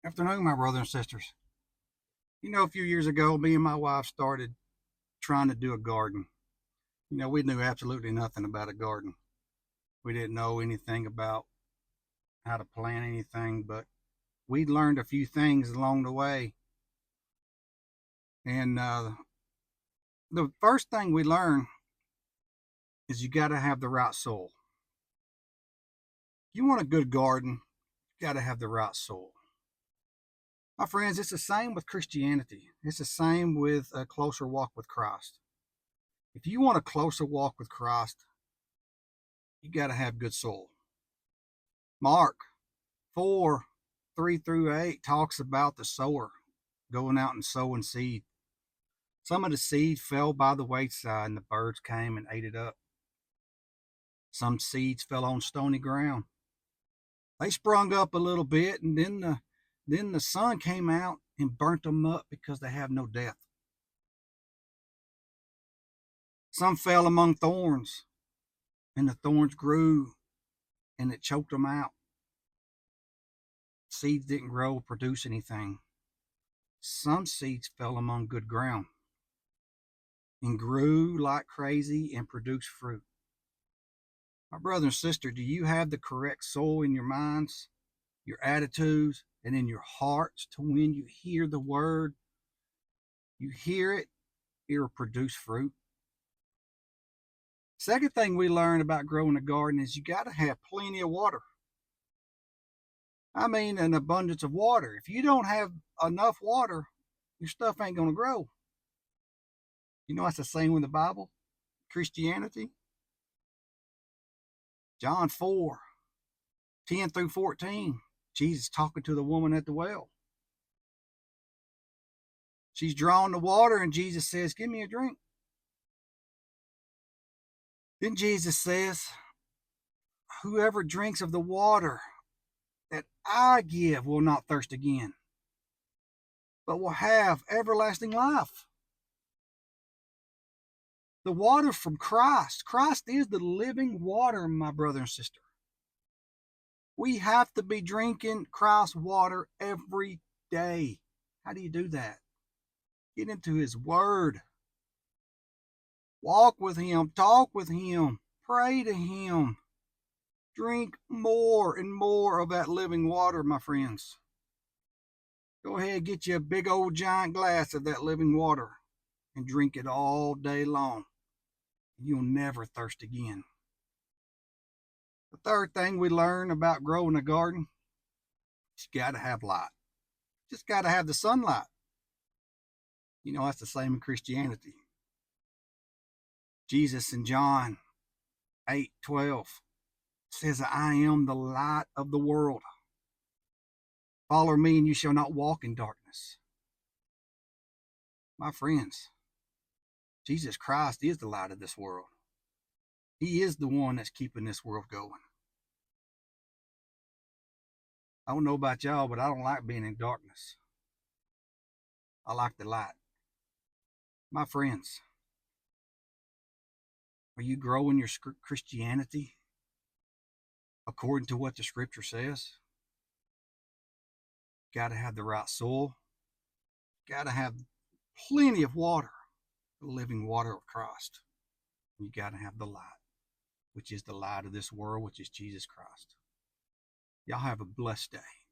Afternoon, my brothers and sisters. A few years ago, me and my wife started trying to do a garden. We knew absolutely nothing about a garden. We didn't know anything about how to plant anything, but we learned a few things along the way. And the first thing we learned is you got to have the right soil. If you want a good garden, you got to have the right soil. My friends, it's the same with Christianity. It's the same with a closer walk with Christ. If you want a closer walk with Christ, you got to have good soil. Mark 4:3-8 talks about the sower going out and sowing seed. Some of the seed fell by the wayside and the birds came and ate it up. Some seeds fell on stony ground. They sprung up a little bit, and then the sun came out and burnt them up because they have no depth. Some fell among thorns, and the thorns grew and it choked them out. Seeds didn't grow or produce anything. Some seeds fell among good ground and grew like crazy and produced fruit. My brother and sister, do you have the correct soil in your minds, your attitudes, and in your hearts to when you hear the word, you hear it, it will produce fruit? Second thing we learn about growing a garden is you got to have plenty of water. I mean, an abundance of water. If you don't have enough water, your stuff ain't going to grow. That's the same with the Bible, Christianity. John 4:10-14, Jesus talking to the woman at the well. She's drawing the water, and Jesus says, "Give me a drink." Then Jesus says, "Whoever drinks of the water that I give will not thirst again, but will have everlasting life." The water from Christ. Christ is the living water, my brother and sister. We have to be drinking Christ's water every day. How do you do that? Get into His Word. Walk with Him. Talk with Him. Pray to Him. Drink more and more of that living water, my friends. Go ahead, get you a big old giant glass of that living water and drink it all day long. You'll never thirst again. The third thing we learn about growing a garden, you got to have light. Just got to have the sunlight. That's the same in Christianity. Jesus in John 8:12 says, "I am the light of the world. Follow me and you shall not walk in darkness." My friends, Jesus Christ is the light of this world. He is the one that's keeping this world going. I don't know about y'all, but I don't like being in darkness. I like the light. My friends, are you growing your Christianity according to what the scripture says? Got to have the right soil. Got to have plenty of water, the living water of Christ. You got to have the light, which is the light of this world, which is Jesus Christ. Y'all have a blessed day.